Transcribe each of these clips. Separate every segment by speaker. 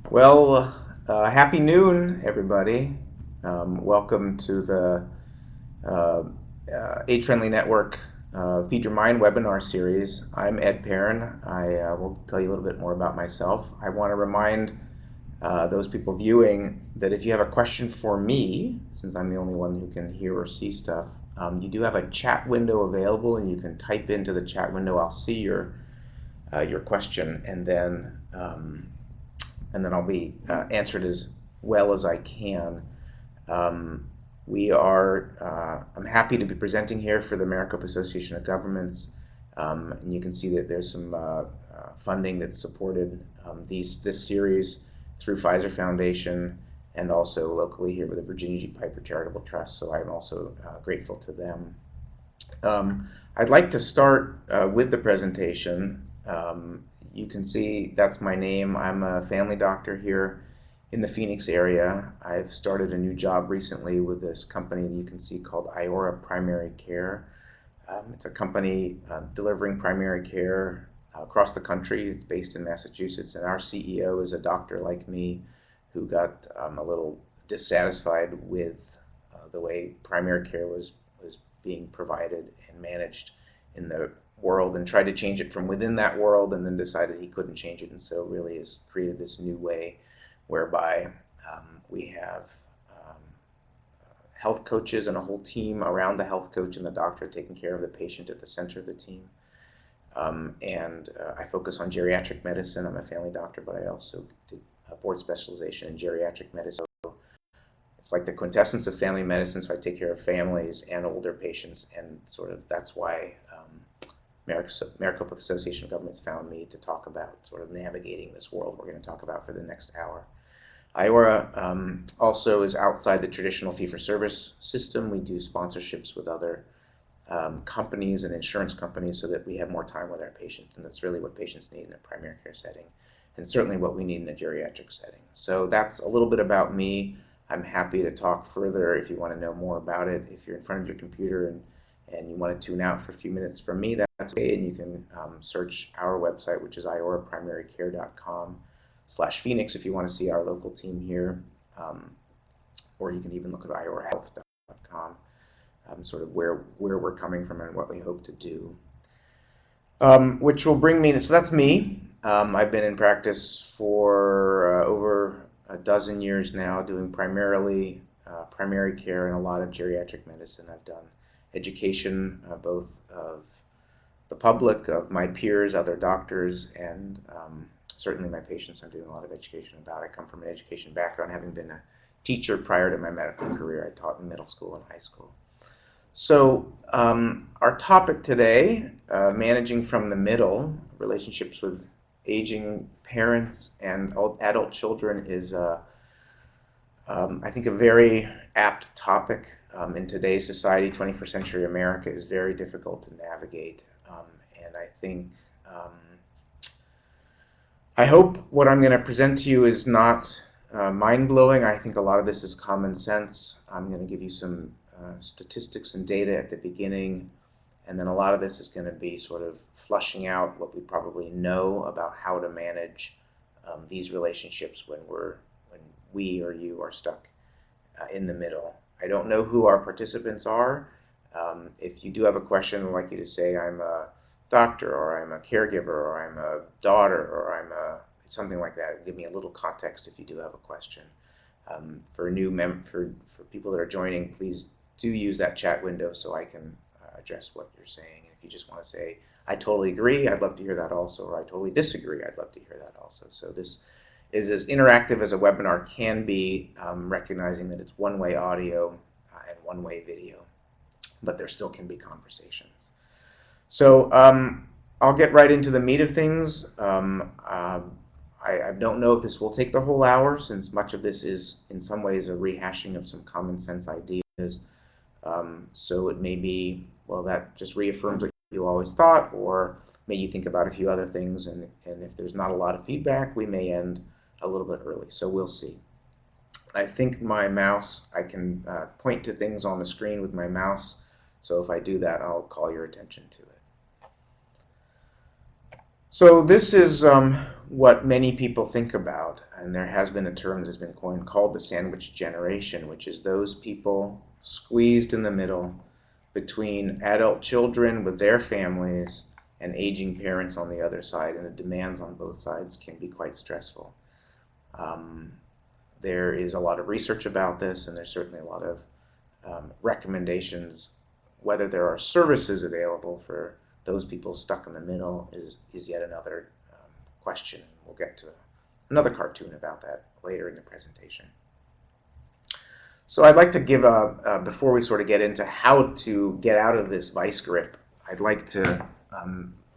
Speaker 1: Well, happy noon, everybody. Welcome to the uh, Age Friendly Network Feed Your Mind webinar series. I'm Ed Perrin. I will tell you a little bit more about myself. I want to remind those people viewing that if you have a question for me, since I'm the only one who can hear or see stuff, you do have a chat window available, and you can type into the chat window. I'll see your question, and then I'll be answered as well as I can. Um, I'm happy to be presenting here for the Maricopa Association of Governments, and you can see that there's some funding that's supported this series through Pfizer Foundation and also locally here with the Virginia G. Piper Charitable Trust, so I'm also grateful to them. I'd like to start with the presentation. You can see that's my name. I'm a family doctor here in the Phoenix area. I've started a new job recently with this company that you can see called Iora Primary Care. It's a company delivering primary care across the country. It's based in Massachusetts, and our CEO is a doctor like me who got a little dissatisfied with the way primary care was being provided and managed in the world, and tried to change it from within that world, and then decided he couldn't change it, and so really has created this new way whereby we have health coaches and a whole team around the health coach and the doctor taking care of the patient at the center of the team. And I focus on geriatric medicine. I'm a family doctor, but I also did a board specialization in geriatric medicine. It's like the quintessence of family medicine, so I take care of families and older patients, and sort of that's why Maricopa Association of Governments found me to talk about sort of navigating this world we're going to talk about for the next hour. Iora also is outside the traditional fee-for-service system. We do sponsorships with other companies and insurance companies so that we have more time with our patients, and that's really what patients need in a primary care setting, and certainly what we need in a geriatric setting. So that's a little bit about me. I'm happy to talk further if you want to know more about it. If you're in front of your computer and you want to tune out for a few minutes from me, that's okay, and you can search our website, which is ioraprimarycare.com/Phoenix if you want to see our local team here, or you can even look at iorahealth.com, sort of where we're coming from and what we hope to do. Which will bring me, so that's me. I've been in practice for over a dozen years now, doing primarily primary care and a lot of geriatric medicine. I've done education, both of the public, of my peers, other doctors, and certainly my patients I'm doing a lot of education about. I come from an education background, having been a teacher prior to my medical career. I taught in middle school and high school. So our topic today, managing from the middle, relationships with aging parents and adult children, is I think a very apt topic. In today's society, 21st century America is very difficult to navigate, and I think I hope what I'm going to present to you is not mind-blowing. I think a lot of this is common sense. I'm going to give you some statistics and data at the beginning, and then a lot of this is going to be sort of flushing out what we probably know about how to manage these relationships when we or you are stuck in the middle. I don't know who our participants are. If you do have a question, I'd like you to say I'm a doctor, or I'm a caregiver, or I'm a daughter, or I'm something like that. Give me a little context if you do have a question. For people that are joining, please do use that chat window so I can address what you're saying. And if you just want to say, I totally agree, I'd love to hear that also, or I totally disagree, I'd love to hear that also. So this is as interactive as a webinar can be, recognizing that it's one-way audio and one-way video, but there still can be conversations. So I'll get right into the meat of things. I don't know if this will take the whole hour, since much of this is in some ways a rehashing of some common sense ideas. So it may be, well, that just reaffirms what you always thought, or may you think about a few other things, and if there's not a lot of feedback, we may end a little bit early, so we'll see. I think my mouse, I can point to things on the screen with my mouse, so if I do that, I'll call your attention to it. So this is what many people think about, and there has been a term that has been coined called the sandwich generation, which is those people squeezed in the middle between adult children with their families and aging parents on the other side, and the demands on both sides can be quite stressful. There is a lot of research about this, and there's certainly a lot of recommendations. Whether there are services available for those people stuck in the middle is yet another question. We'll get to another cartoon about that later in the presentation. So I'd like to give before we sort of get into how to get out of this vice grip, I'd like to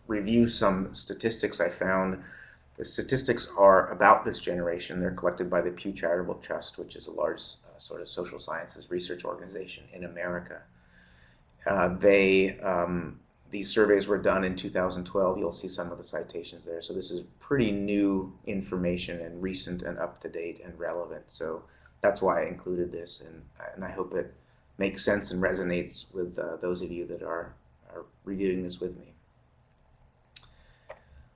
Speaker 1: review some statistics I found. The statistics are about this generation. They're collected by the Pew Charitable Trust, which is a large sort of social sciences research organization in America. These surveys were done in 2012. You'll see some of the citations there. So this is pretty new information and recent and up-to-date and relevant. So that's why I included this, and I hope it makes sense and resonates with those of you that are reviewing this with me.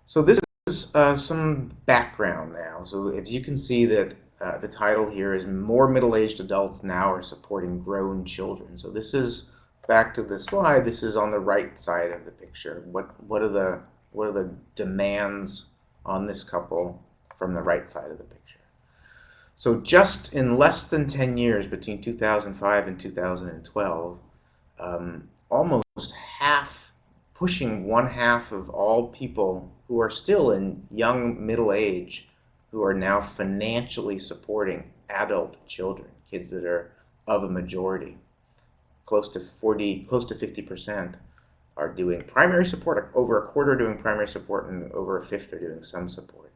Speaker 1: So this is some background now. So if you can see that the title here is More Middle-Aged Adults Now Are Supporting Grown Children. So this is, back to the slide, this is on the right side of the picture. What are the demands on this couple from the right side of the picture? So just in less than 10 years, between 2005 and 2012, almost half, pushing one half of all people who are still in young middle age, who are now financially supporting adult children, kids that are of a majority. Close to 50% are doing primary support, over a quarter are doing primary support, and over a fifth are doing some support.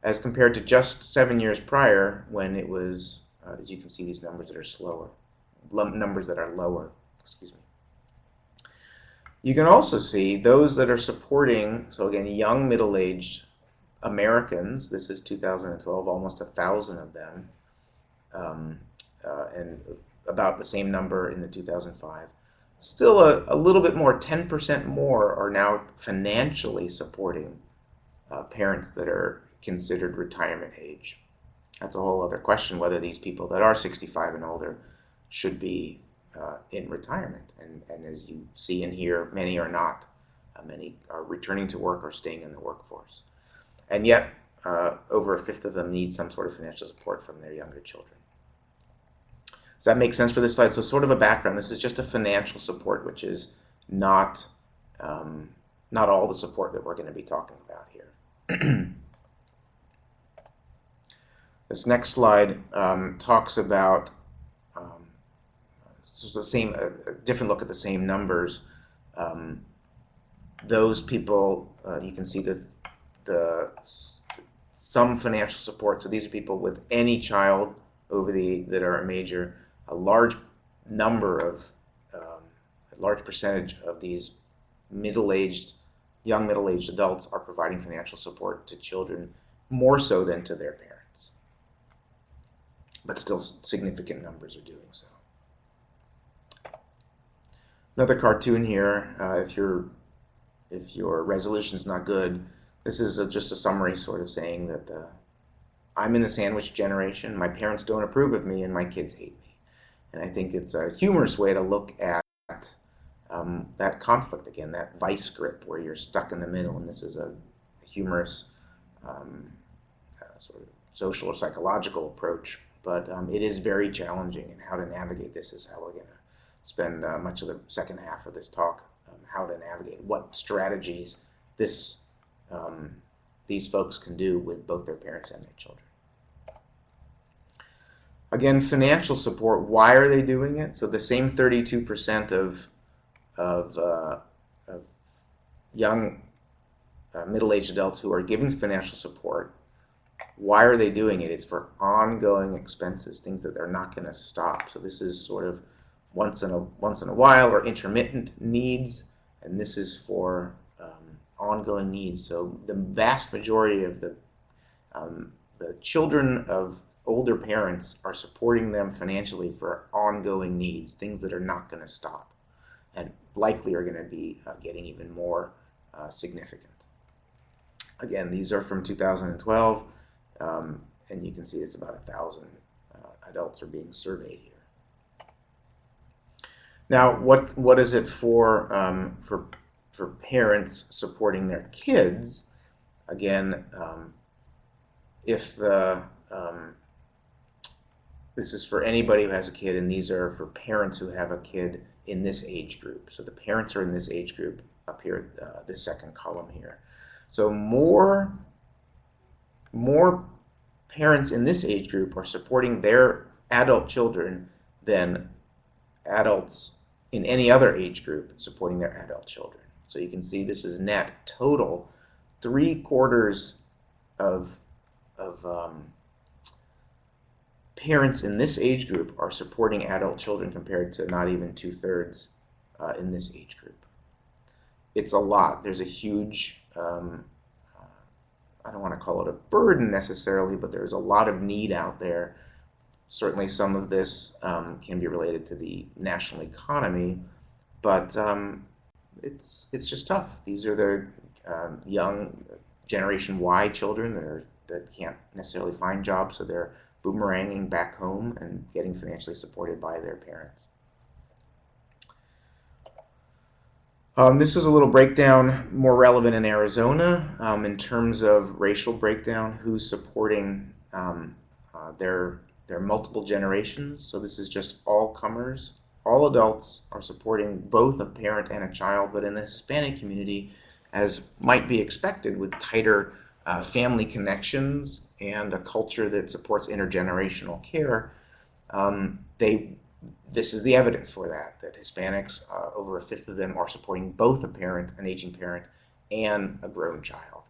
Speaker 1: As compared to just 7 years prior, when it was, as you can see, these numbers that are slower, numbers that are lower, excuse me. You can also see those that are supporting, so again, young middle-aged Americans, this is 2012, almost 1,000 of them, and about the same number in the 2005. Still a little bit more, 10% more are now financially supporting parents that are considered retirement age. That's a whole other question, whether these people that are 65 and older should be in retirement. And as you see and hear, many are not. Many are returning to work or staying in the workforce. And yet, over a fifth of them need some sort of financial support from their younger children. Does that make sense for this slide? So sort of a background. This is just a financial support, which is not all the support that we're going to be talking about here. This next slide talks about a different look at the same numbers. Those people, you can see some financial support. So these are people with any child over that are a major. A large number of, a large percentage of these young middle-aged adults are providing financial support to children, more so than to their parents. But still significant numbers are doing so. Another cartoon here, if your resolution's not good, this is just a summary sort of saying that I'm in the sandwich generation, my parents don't approve of me, and my kids hate me. And I think it's a humorous way to look at that conflict again, that vice grip where you're stuck in the middle, and this is a humorous sort of social or psychological approach, but it is very challenging, and how to navigate this is how we're going to spend much of the second half of this talk, how to navigate, what strategies these folks can do with both their parents and their children. Again, financial support, why are they doing it? So the same 32% of young middle-aged adults who are giving financial support, why are they doing it? It's for ongoing expenses, things that they're not going to stop. So this is sort of once in a while or intermittent needs, and this is for ongoing needs. So the vast majority of the children of older parents are supporting them financially for ongoing needs, things that are not going to stop and likely are going to be getting even more significant. Again, these are from 2012, and you can see it's about 1,000 adults are being surveyed here. Now, what is it for parents supporting their kids? Again, if the this is for anybody who has a kid, and these are for parents who have a kid in this age group. So the parents are in this age group up here, this second column here. So more parents in this age group are supporting their adult children than adults in any other age group supporting their adult children. So you can see this is net total. 3/4 of parents in this age group are supporting adult children compared to not even 2/3 in this age group. It's a lot. There's a huge, I don't want to call it a burden necessarily, but there's a lot of need out there. Certainly some of this can be related to the national economy, but it's just tough. These are the young Generation Y children that can't necessarily find jobs, so they're boomeranging back home and getting financially supported by their parents. This is a little breakdown more relevant in Arizona in terms of racial breakdown, who's supporting their multiple generations. So this is just all comers. All adults are supporting both a parent and a child, but in the Hispanic community, as might be expected with tighter family connections and a culture that supports intergenerational care, this is the evidence for that Hispanics, over 1/5 of them are supporting both a parent, an aging parent, and a grown child,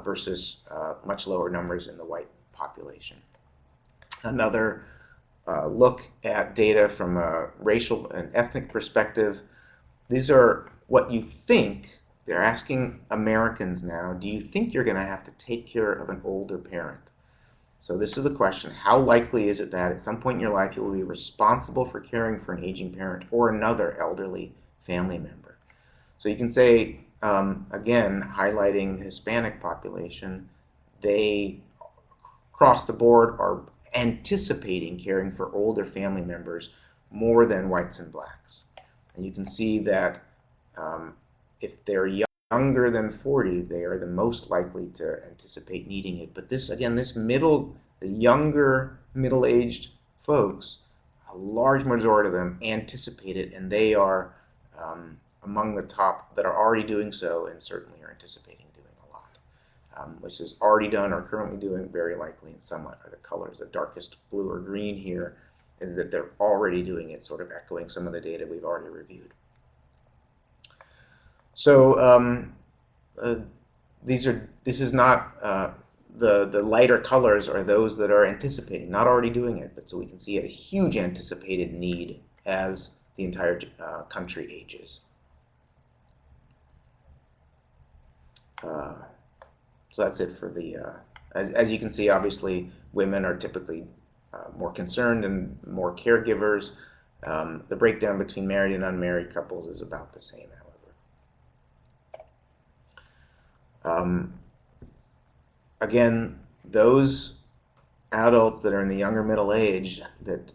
Speaker 1: versus much lower numbers in the white population. Another look at data from a racial and ethnic perspective. These are what you think. They're asking Americans now, do you think you're going to have to take care of an older parent? So this is the question. How likely is it that at some point in your life you will be responsible for caring for an aging parent or another elderly family member? So you can say, again, highlighting the Hispanic population, they across the board are anticipating caring for older family members more than whites and blacks. And you can see that if they're younger than 40, they are the most likely to anticipate needing it. But this, again, the younger middle-aged folks, a large majority of them anticipate it, and they are among the top that are already doing so and certainly are anticipating doing a lot. Which is already done or currently doing, very likely and somewhat are the colors. The darkest blue or green here is that they're already doing it, sort of echoing some of the data we've already reviewed. So this is not the lighter colors are those that are anticipating, not already doing it, but so we can see a huge anticipated need as the entire country ages. So that's it for the, as you can see, obviously women are typically more concerned and more caregivers. The breakdown between married and unmarried couples is about the same, however. Again, those adults that are in the younger middle age, that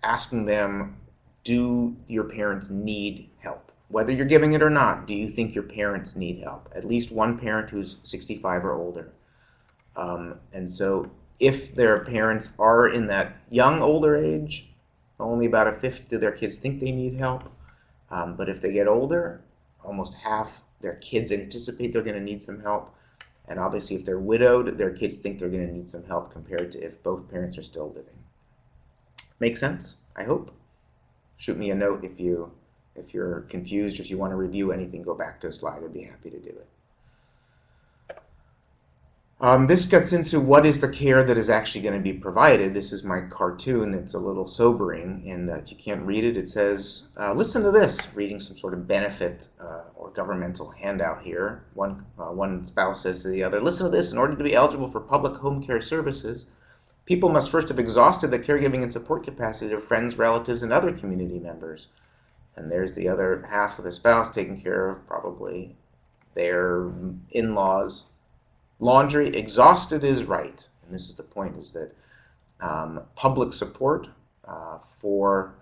Speaker 1: asking them, do your parents need help? Whether you're giving it or not, do you think your parents need help? At least one parent who's 65 or older. And so if their parents are in that young, older age, only about 1/5 do their kids think they need help. But if they get older, almost half their kids anticipate they're going to need some help. And obviously if they're widowed, their kids think they're going to need some help compared to if both parents are still living. Make sense? I hope. Shoot me a note if you're confused, or if you want to review anything, go back to a slide. I'd be happy to do it. This gets into what is the care that is actually going to be provided. This is my cartoon that's a little sobering, and if you can't read it, it says, listen to this, reading some sort of benefit or governmental handout here. One spouse says to the other, listen to this, in order to be eligible for public home care services, people must first have exhausted the caregiving and support capacity of friends, relatives, and other community members. And there's the other half of the spouse taken care of, probably their in-laws, laundry. Exhausted is right, and this is the point, is that public support for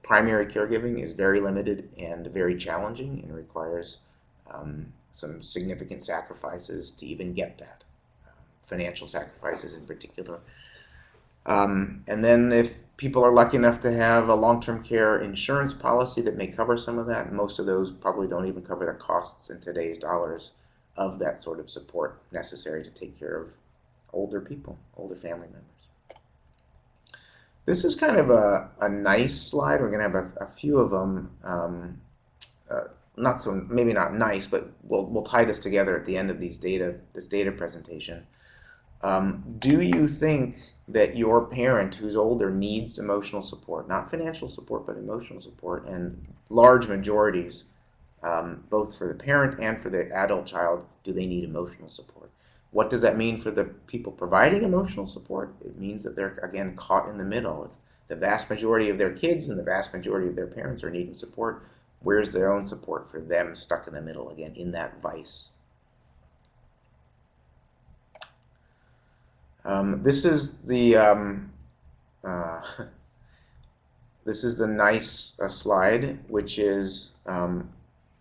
Speaker 1: primary caregiving is very limited and very challenging, and requires some significant sacrifices to even get that, financial sacrifices in particular. And then if people are lucky enough to have a long-term care insurance policy that may cover some of that, most of those probably don't even cover the costs in today's dollars of that sort of support necessary to take care of older people, older family members. This is kind of a nice slide. We're going to have a few of them. Not so, maybe not nice, but we'll tie this together at the end of this data presentation. Do you think that your parent who's older needs emotional support? Not financial support, but emotional support. And large majorities, both for the parent and for the adult child, do they need emotional support? What does that mean for the people providing emotional support? It means that they're, again, caught in the middle. If the vast majority of their kids and the vast majority of their parents are needing support, where's their own support for them stuck in the middle, again, in that vice? This is the nice slide, which is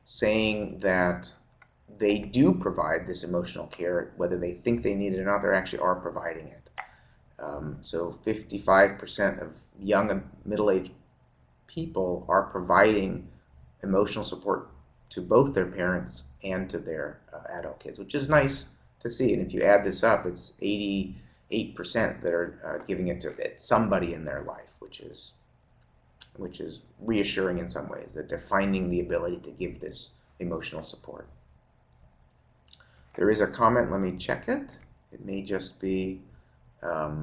Speaker 1: saying that they do provide this emotional care, whether they think they need it or not. They actually are providing it. So 55% of young and middle-aged people are providing emotional support to both their parents and to their adult kids, which is nice to see. And if you add this up, it's 88% that are giving it to somebody in their life, which is reassuring in some ways, that they're finding the ability to give this emotional support. There is a comment. Let me check it. It may just be I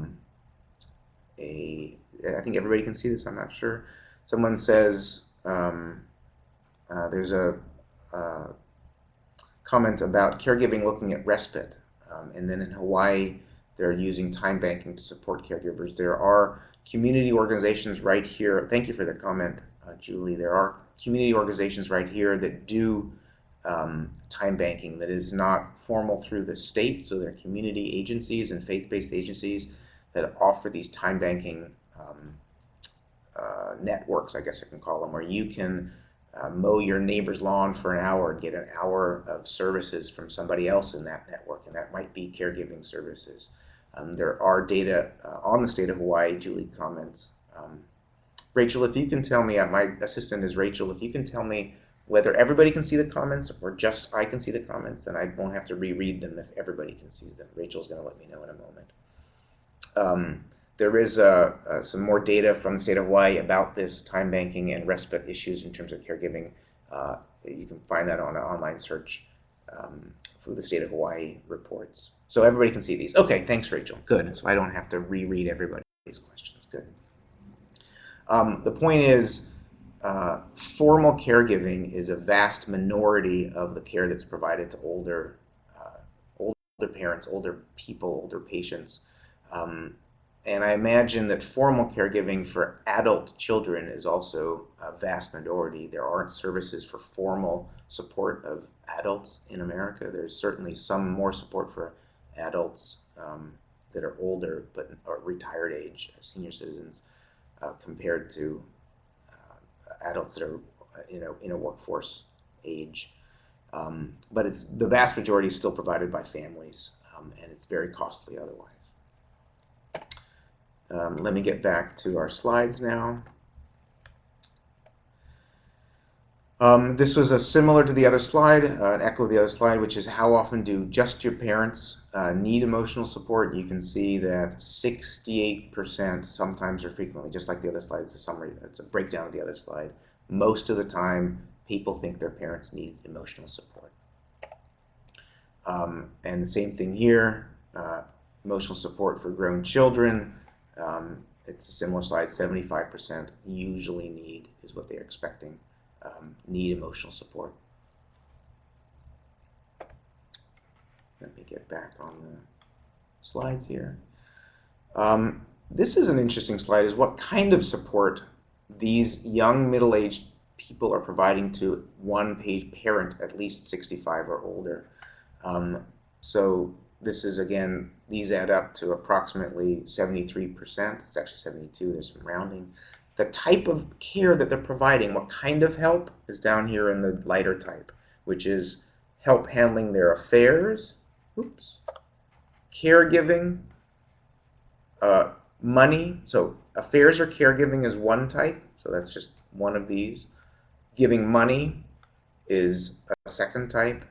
Speaker 1: think everybody can see this. I'm not sure. Someone says there's a comment about caregiving looking at respite, and then in Hawaii they're using time banking to support caregivers. There are community organizations right here. Thank you for the comment, Julie. There are community organizations right here that do time banking that is not formal through the state. So there are community agencies and faith-based agencies that offer these time banking networks, I guess I can call them, where you can mow your neighbor's lawn for an hour and get an hour of services from somebody else in that network, and that might be caregiving services. There are data on the state of Hawaii. Julie comments. Rachel, if you can tell me, my assistant is Rachel, if you can tell me whether everybody can see the comments or just I can see the comments, then I won't have to reread them if everybody can see them. Rachel's going to let me know in a moment. There is some more data from the state of Hawaii about this time banking and respite issues in terms of caregiving. You can find that on an online search for the state of Hawaii reports. So everybody can see these. Okay, thanks, Rachel. Good. So I don't have to reread everybody's questions. Good. The point is, formal caregiving is a vast minority of the care that's provided to older parents, older people, older patients. And I imagine that formal caregiving for adult children is also a vast minority. There aren't services for formal support of adults in America. There's certainly some more support for adults that are older but are retired age, senior citizens, compared to adults that are in a workforce age. But it's the vast majority is still provided by families, and it's very costly otherwise. Let me get back to our slides now. This was similar to the other slide, an echo of the other slide, which is how often do just your parents need emotional support? You can see that 68% sometimes or frequently, just like the other slide, it's a summary, it's a breakdown of the other slide. Most of the time, people think their parents need emotional support. And the same thing here, emotional support for grown children. It's a similar slide, 75% usually need, is what they're expecting, need emotional support. Let me get back on the slides here. This is an interesting slide, is what kind of support these young middle-aged people are providing to one parent at least 65 or older. So this is, again, these add up to approximately 73%. It's actually 72, there's some rounding. The type of care that they're providing, what kind of help, is down here in the lighter type, which is help handling their affairs, caregiving, money. So affairs or caregiving is one type, so that's just one of these. Giving money is a second type,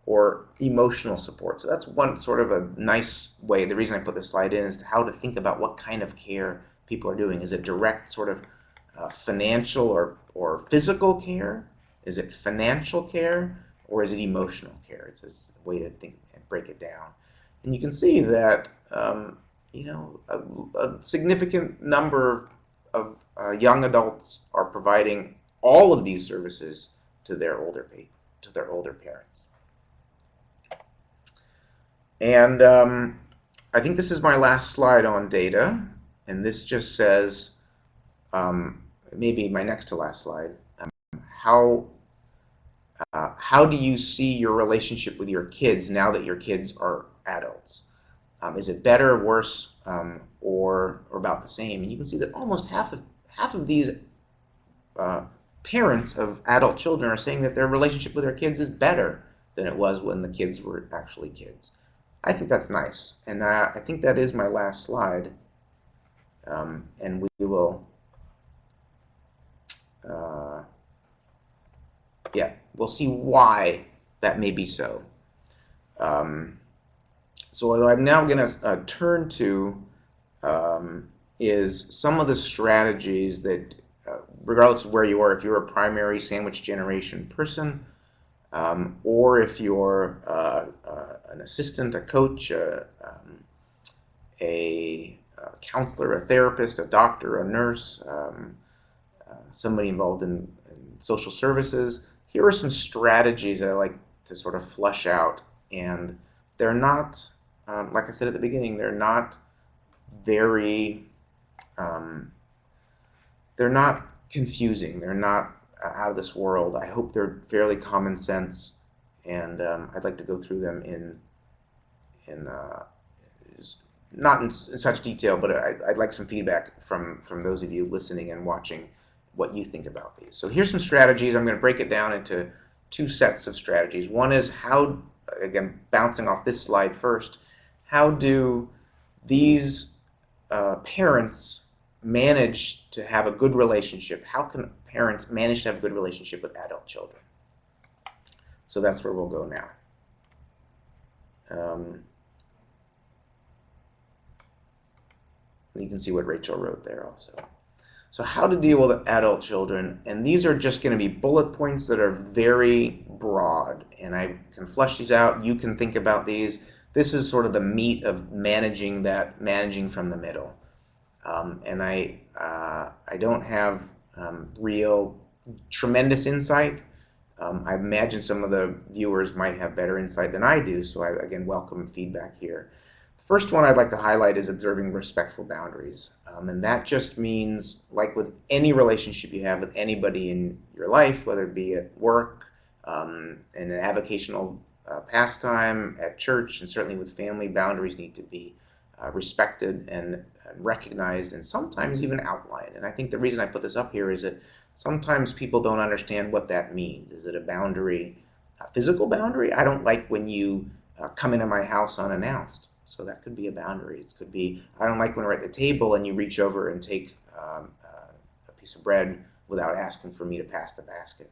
Speaker 1: or emotional support. So that's one sort of a nice way. The reason I put this slide in is how to think about what kind of care people are doing. Is it direct sort of financial or physical care? Is it financial care, or is it emotional care? It's a way to think and break it down. And you can see that a significant number of young adults are providing all of these services to their older parents. And I think this is my last slide on data, and this just says, maybe my next to last slide, how do you see your relationship with your kids now that your kids are adults? Is it better, worse, or about the same? And you can see that almost half of these parents of adult children are saying that their relationship with their kids is better than it was when the kids were actually kids. I think that's nice, and I think that is my last slide, and we will, we'll see why that may be so. So what I'm now going to turn to is some of the strategies that, regardless of where you are, if you're a primary sandwich generation person, or if you're an assistant, a coach, a counselor, a therapist, a doctor, a nurse, somebody involved in social services, here are some strategies that I like to sort of flush out. And they're not, like I said at the beginning, they're not very, they're not confusing. They're not out of this world. I hope they're fairly common sense, and I'd like to go through them not in such detail, but I'd like some feedback from those of you listening and watching what you think about these. So here's some strategies. I'm going to break it down into two sets of strategies. One is how, again, bouncing off this slide first, how do these parents manage to have a good relationship? How can parents manage to have a good relationship with adult children? So that's where we'll go now. You can see what Rachel wrote there also. So how to deal with adult children, and these are just going to be bullet points that are very broad, and I can flesh these out. You can think about these. This is sort of the meat of managing from the middle. And I don't have real tremendous insight. I imagine some of the viewers might have better insight than I do, so I, again, welcome feedback here. The first one I'd like to highlight is observing respectful boundaries. And that just means, like with any relationship you have with anybody in your life, whether it be at work, in an avocational pastime, at church, and certainly with family, boundaries need to be respected and recognized, and sometimes even outlined. And I think the reason I put this up here is that sometimes people don't understand what that means. Is it a boundary, a physical boundary? I don't like when you come into my house unannounced. So that could be a boundary. It could be, I don't like when we're at the table and you reach over and take a piece of bread without asking for me to pass the basket.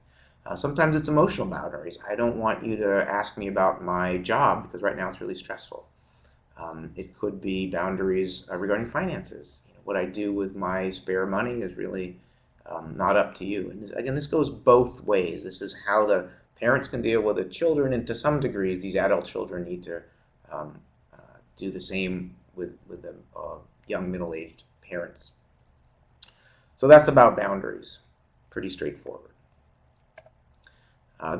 Speaker 1: Sometimes it's emotional boundaries. I don't want you to ask me about my job because right now it's really stressful. It could be boundaries regarding finances. What I do with my spare money is really not up to you. And again, this goes both ways. This is how the parents can deal with the children, and to some degrees, these adult children need to do the same with the young middle-aged parents. So that's about boundaries. Pretty straightforward.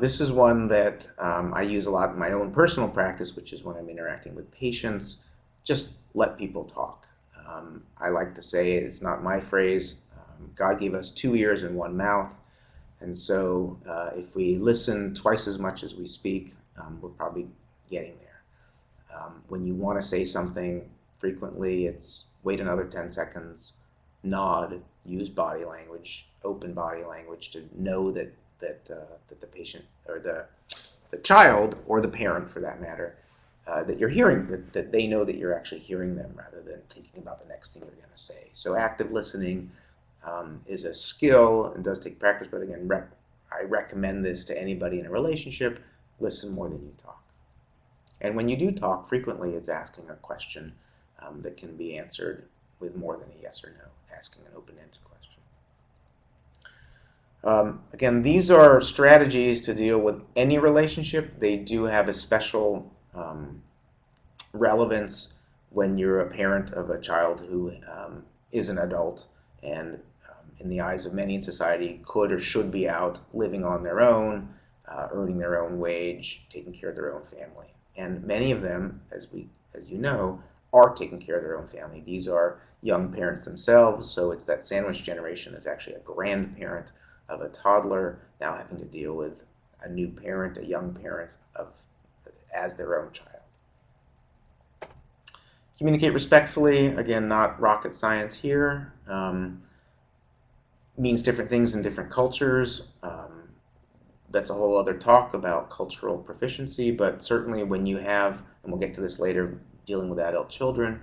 Speaker 1: This is one that I use a lot in my own personal practice, which is when I'm interacting with patients. Just let people talk. I like to say, it's not my phrase, God gave us 2 ears and 1 mouth. And so if we listen twice as much as we speak, we're probably getting there. When you want to say something frequently, it's wait another 10 seconds, nod, use body language, open body language to know that the patient or the child or the parent, for that matter, that you're hearing, that they know that you're actually hearing them rather than thinking about the next thing you're going to say. So active listening is a skill and does take practice, but again, I recommend this to anybody in a relationship. Listen more than you talk. And when you do talk, frequently it's asking a question that can be answered with more than a yes or no, asking an open-ended question. Again, these are strategies to deal with any relationship. They do have a special relevance when you're a parent of a child who is an adult and in the eyes of many in society could or should be out living on their own, earning their own wage, taking care of their own family. And many of them, as you know, are taking care of their own family. These are young parents themselves, so it's that sandwich generation that's actually a grandparent of a toddler now having to deal with a new parent, a young parent as their own child. Communicate respectfully, again, not rocket science here. Means different things in different cultures. That's a whole other talk about cultural proficiency, but certainly when you have, and we'll get to this later, dealing with adult children,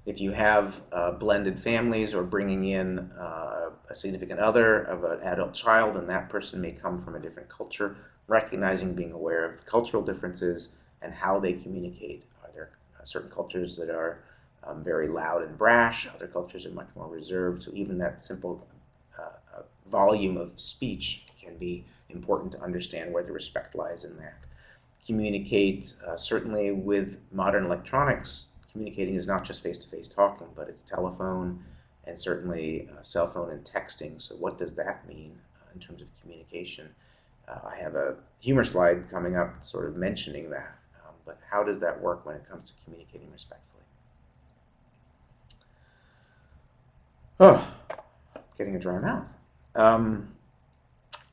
Speaker 1: if you have blended families or bringing in a significant other of an adult child, and that person may come from a different culture, recognizing, being aware of cultural differences and how they communicate. Are there certain cultures that are very loud and brash? Other cultures are much more reserved. So even that simple volume of speech can be important to understand where the respect lies in that. Communicate, certainly with modern electronics, communicating is not just face-to-face talking, but it's telephone and certainly cell phone and texting. So what does that mean in terms of communication? I have a humor slide coming up sort of mentioning that, but how does that work when it comes to communicating respectfully? Oh, getting a dry mouth.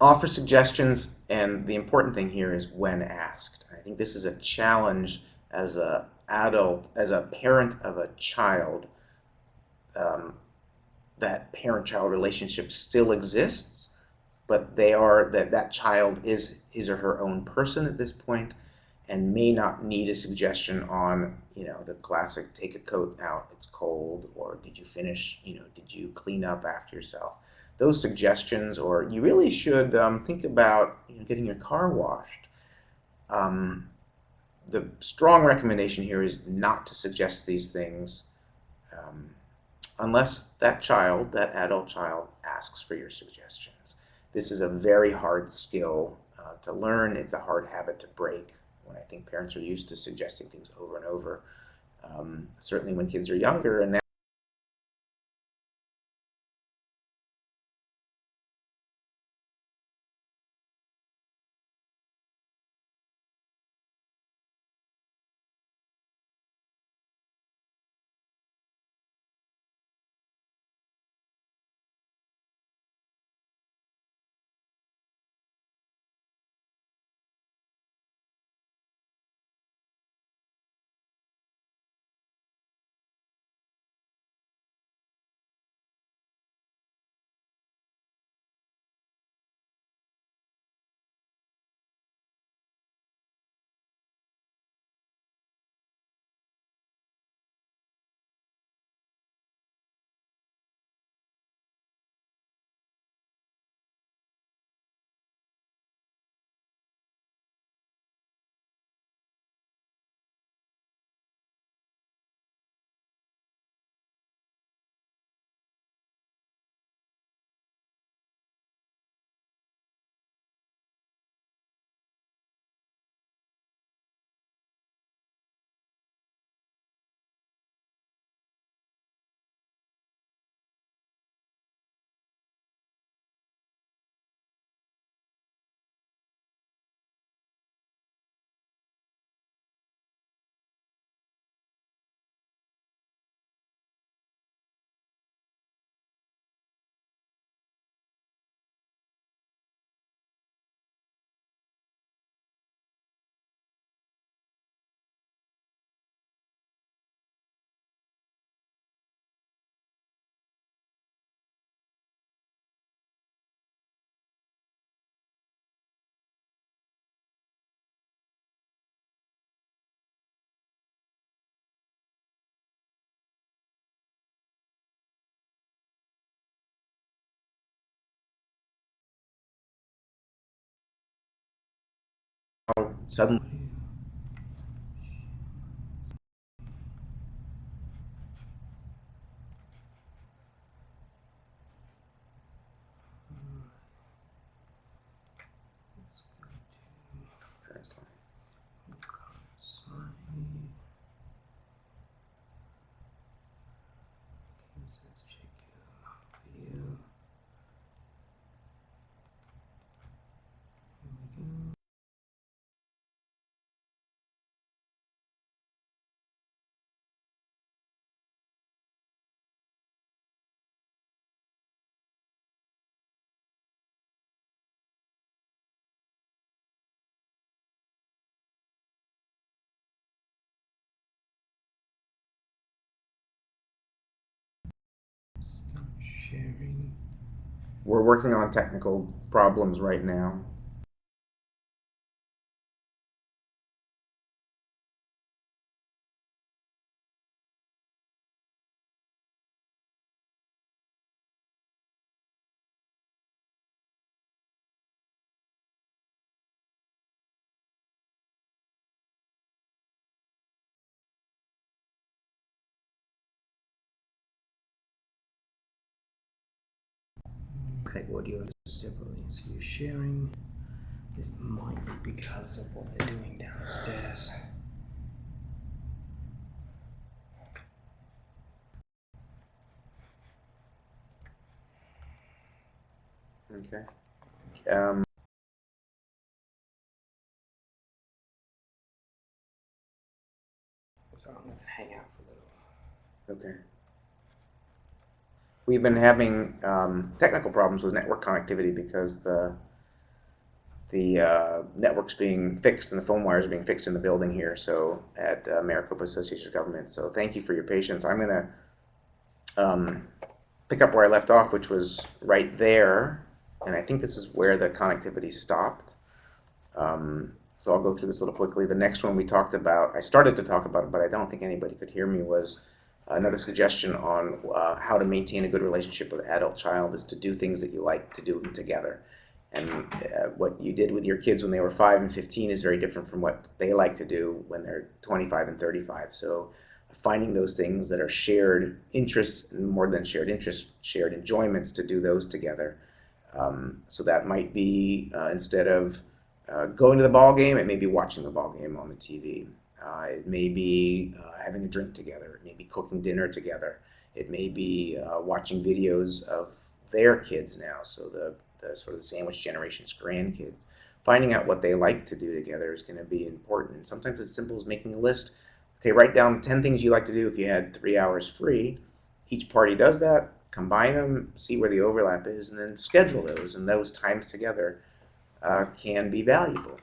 Speaker 1: Offer suggestions, and the important thing here is when asked. I think this is a challenge as an adult, as a parent of a child. That parent-child relationship still exists, but that child is his or her own person at this point, and may not need a suggestion on, the classic take a coat out, it's cold, or did you finish, did you clean up after yourself? Those suggestions, or you really should think about getting your car washed. The strong recommendation here is not to suggest these things unless that child, that adult child, asks for your suggestions. This is a very hard skill to learn. It's a hard habit to break when I think parents are used to suggesting things over and over. Certainly when kids are younger, and suddenly
Speaker 2: Stop sharing.
Speaker 1: we're working on technical problems right now.
Speaker 2: Okay, audio siblings. So you're sharing. This might be because of what they're doing downstairs.
Speaker 1: Okay.
Speaker 2: So I'm going to hang out for a little.
Speaker 1: Okay. We've been having technical problems with network connectivity because the network's being fixed and the phone wires are being fixed in the building here. So at Maricopa Association of Governments. So thank you for your patience. I'm going to pick up where I left off, which was right there, and I think this is where the connectivity stopped. So I'll go through this a little quickly. The next one we talked about, I started to talk about it, but I don't think anybody could hear me, was another suggestion on how to maintain a good relationship with an adult child is to do things that you like to do together. And what you did with your kids when they were 5 and 15 is very different from what they like to do when they're 25 and 35. So finding those things that are shared interests, more than shared interests, shared enjoyments, to do those together. So that might be instead of going to the ball game, it may be watching the ball game on the TV. It may be having a drink together. It may be cooking dinner together. It may be watching videos of their kids now, so the sort of the sandwich generation's grandkids. Finding out what they like to do together is going to be important. And sometimes it's as simple as making a list. Okay, write down 10 things you like to do if you had 3 hours free. Each party does that, combine them, see where the overlap is, and then schedule those. And those times together can be valuable.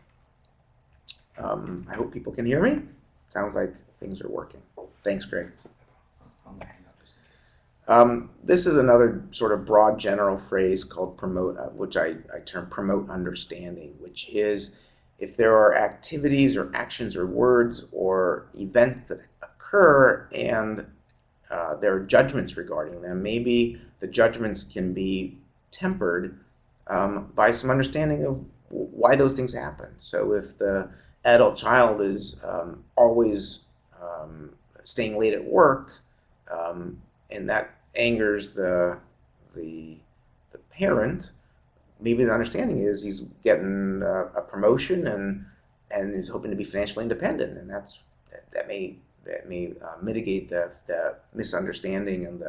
Speaker 1: I hope people can hear me. Sounds like things are working. Thanks, Greg.
Speaker 2: I'm going to hang up just in case.
Speaker 1: This is another sort of broad general phrase called promote, which I term promote understanding, which is if there are activities or actions or words or events that occur and there are judgments regarding them, maybe the judgments can be tempered by some understanding of why those things happen. So if the adult child is always staying late at work, and that angers the parent, maybe the understanding is he's getting a promotion and is hoping to be financially independent, and that may mitigate the misunderstanding and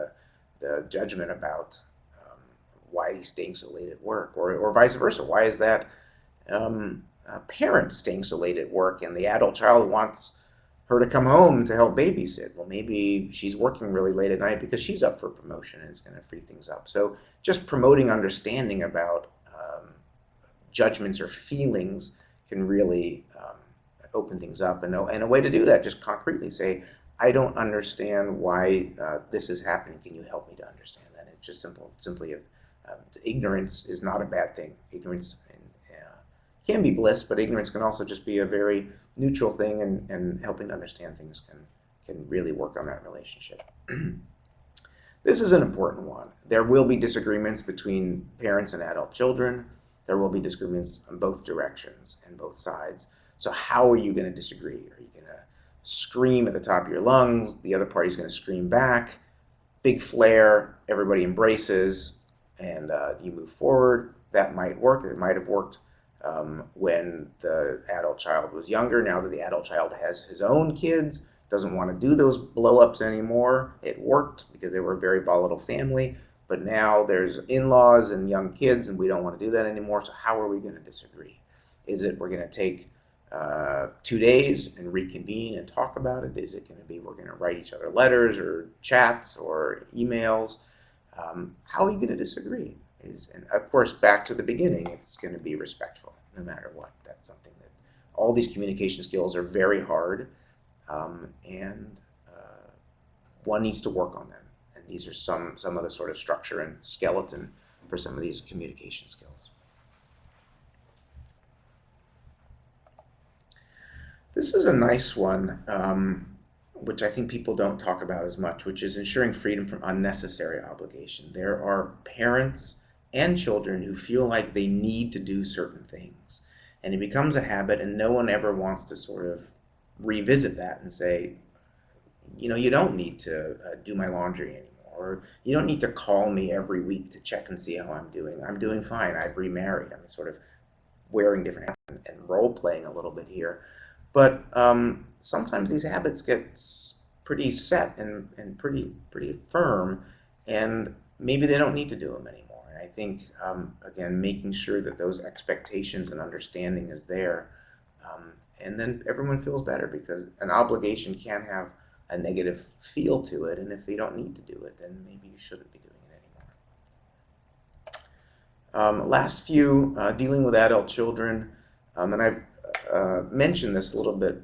Speaker 1: the judgment about why he's staying so late at work, or vice versa. Why is that parent staying so late at work and the adult child wants her to come home to help babysit? Well, maybe she's working really late at night because she's up for promotion and it's going to free things up. So just promoting understanding about judgments or feelings can really open things up. And a way to do that, just concretely say, I don't understand why this is happening. Can you help me to understand that? It's just simply ignorance is not a bad thing. Ignorance can be bliss, but ignorance can also just be a very neutral thing, and helping to understand things can really work on that relationship. This is an important one. There will be disagreements between parents and adult children. There will be disagreements on both directions and both sides. So how are you going to disagree? Are you going to scream at the top of your lungs? The other party's going to scream back. Big flare, everybody embraces, and you move forward. That might work. It might have worked when the adult child was younger. Now that the adult child has his own kids, doesn't want to do those blow-ups anymore. It worked because they were a very volatile family, but now there's in-laws and young kids, and we don't want to do that anymore. So how are we going to disagree? Is it we're going to take 2 days and reconvene and talk about it? Is it going to be we're going to write each other letters or chats or emails? How are you going to disagree? And of course, back to the beginning, it's going to be respectful no matter what. That's something that all these communication skills are very hard, and one needs to work on them. And these are some of the sort of structure and skeleton for some of these communication skills. This is a nice one, which I think people don't talk about as much, which is ensuring freedom from unnecessary obligation. There are parents and children who feel like they need to do certain things, and it becomes a habit, and no one ever wants to sort of revisit that and say, you don't need to do my laundry anymore, or you don't need to call me every week to check and see how I'm doing. I'm doing fine. I've remarried. I'm sort of wearing different hats and role playing a little bit here. But sometimes these habits get pretty set and pretty firm, and maybe they don't need to do them anymore. And I think, again, making sure that those expectations and understanding is there, and then everyone feels better, because an obligation can have a negative feel to it, and if you don't need to do it, then maybe you shouldn't be doing it anymore. Last few, dealing with adult children, and I've mentioned this a little bit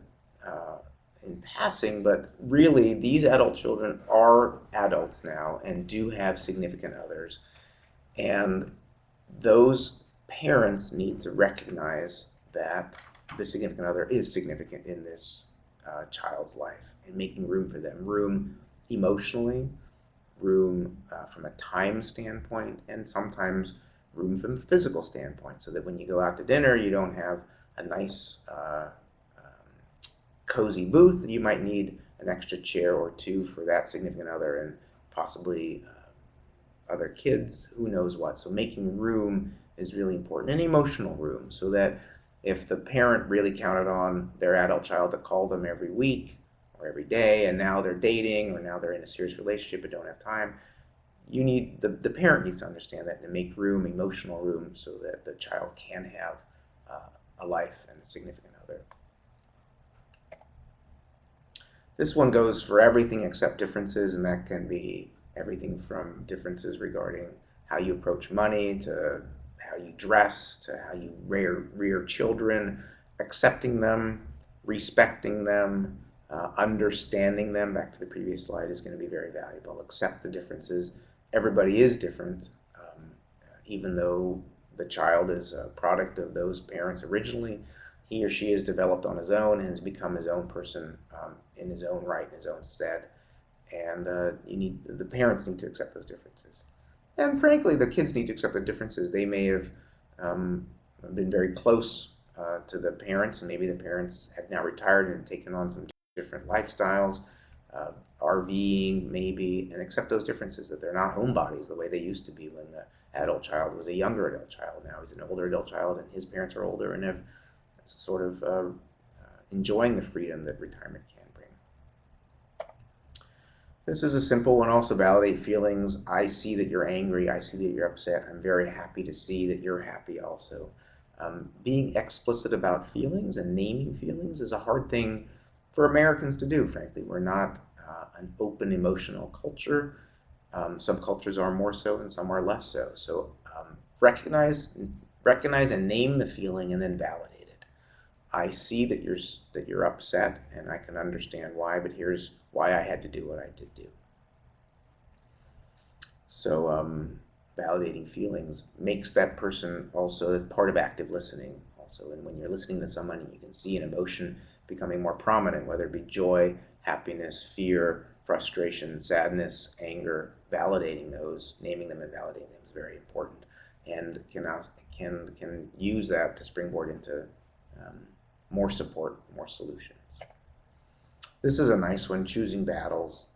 Speaker 1: in passing, but really these adult children are adults now and do have significant others, and those parents need to recognize that the significant other is significant in this child's life, and making room for them, room emotionally, room from a time standpoint, and sometimes room from a physical standpoint, so that when you go out to dinner, you don't have a nice cozy booth. You might need an extra chair or two for that significant other, and possibly other kids, who knows what. So making room is really important, and emotional room, so that if the parent really counted on their adult child to call them every week or every day, and now they're dating or now they're in a serious relationship but don't have time, you need the parent needs to understand that and make room, emotional room, so that the child can have a life and a significant other. This one goes for everything except differences, and that can be everything from differences regarding how you approach money, to how you dress, to how you rear children. Accepting them, respecting them, understanding them, back to the previous slide, is going to be very valuable. Accept the differences. Everybody is different, even though the child is a product of those parents originally. He or she is developed on his own and has become his own person in his own right, in his own stead. And the parents need to accept those differences. And frankly, the kids need to accept the differences. They may have been very close to the parents, and maybe the parents have now retired and taken on some different lifestyles, RVing maybe, and accept those differences, that they're not homebodies the way they used to be when the adult child was a younger adult child. Now he's an older adult child, and his parents are older and have sort of enjoying the freedom that retirement can bring. This is a simple one. Also validate feelings. I see that you're angry. I see that you're upset. I'm very happy to see that you're happy also. Being explicit about feelings and naming feelings is a hard thing for Americans to do, frankly. We're not an open emotional culture. Some cultures are more so and some are less so. So recognize and name the feeling, and then validate it. I see that you're upset, and I can understand why, but here's why I had to do what I did do. So validating feelings makes that person also, that's part of active listening also. And when you're listening to someone, you can see an emotion becoming more prominent, whether it be joy, happiness, fear, frustration, sadness, anger. Validating those, naming them and validating them is very important, and can use that to springboard into more support, more solutions. This is a nice one, choosing battles.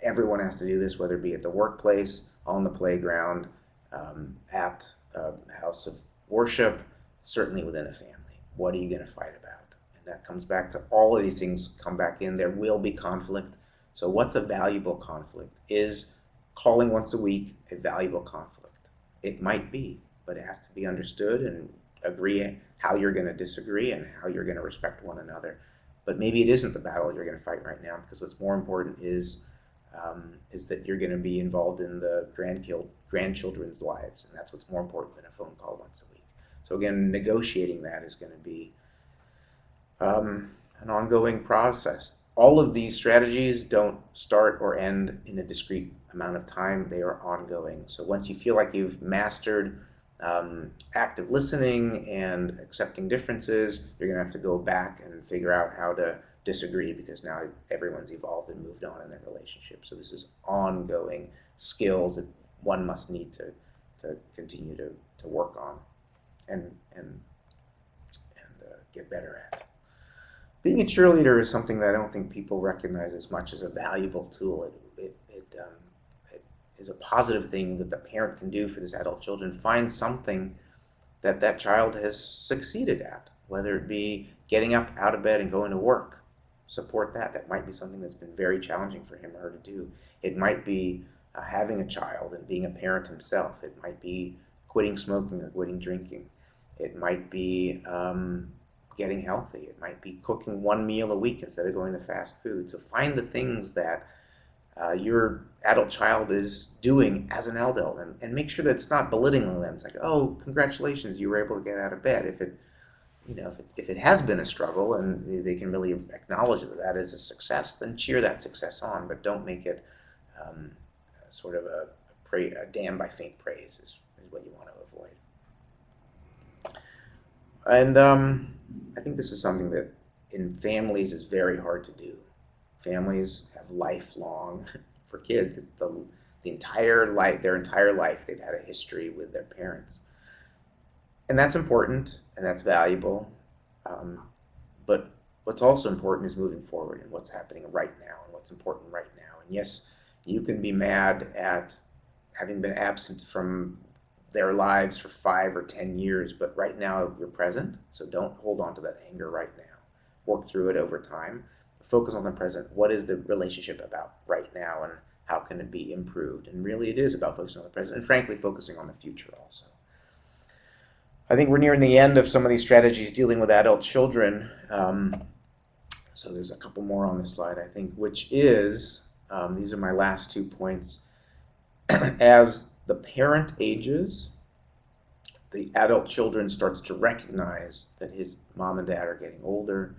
Speaker 1: Everyone has to do this, whether it be at the workplace, on the playground, at a house of worship, certainly within a family. What are you going to fight about? And that comes back to all of these things come back in. There will be conflict. So what's a valuable conflict? Is calling once a week a valuable conflict? It might be, but it has to be understood and agree how you're going to disagree and how you're going to respect one another. But maybe it isn't the battle you're going to fight right now, because what's more important is that you're going to be involved in the grandchildren's lives, and that's what's more important than a phone call once a week. So again, negotiating that is going to be an ongoing process. All of these strategies don't start or end in a discrete amount of time. They are ongoing. So once you feel like you've mastered active listening and accepting differences, you're going to have to go back and figure out how to disagree, because now everyone's evolved and moved on in their relationship. So this is ongoing skills that one must need to continue to work on and get better at. Being a cheerleader is something that I don't think people recognize as much as a valuable tool. It is a positive thing that the parent can do for this adult children. Find something that child has succeeded at, whether it be getting up out of bed and going to work. Support that. That might be something that's been very challenging for him or her to do. It might be having a child and being a parent himself. It might be quitting smoking or quitting drinking. It might be getting healthy. It might be cooking one meal a week instead of going to fast food. So find the things that your adult child is doing as an adult, and make sure that it's not belittling them. It's like, oh, congratulations, you were able to get out of bed. If it has been a struggle and they can really acknowledge that is a success, then cheer that success on, but don't make it sort of a damn by faint praise is what you want to avoid. And I think this is something that in families is very hard to do. Families have lifelong, for kids, it's the entire life, their entire life, they've had a history with their parents. And that's important and that's valuable. But what's also important is moving forward and what's happening right now and what's important right now. And yes, you can be mad at having been absent from their lives for 5 or 10 years, but right now you're present, so don't hold on to that anger right now. Work through it over time. Focus on the present. What is the relationship about right now, and how can it be improved? And really it is about focusing on the present and frankly focusing on the future also. I think we're nearing the end of some of these strategies dealing with adult children. So there's a couple more on this slide, I think, which is, these are my last 2 points. As the parent ages, the adult children starts to recognize that his mom and dad are getting older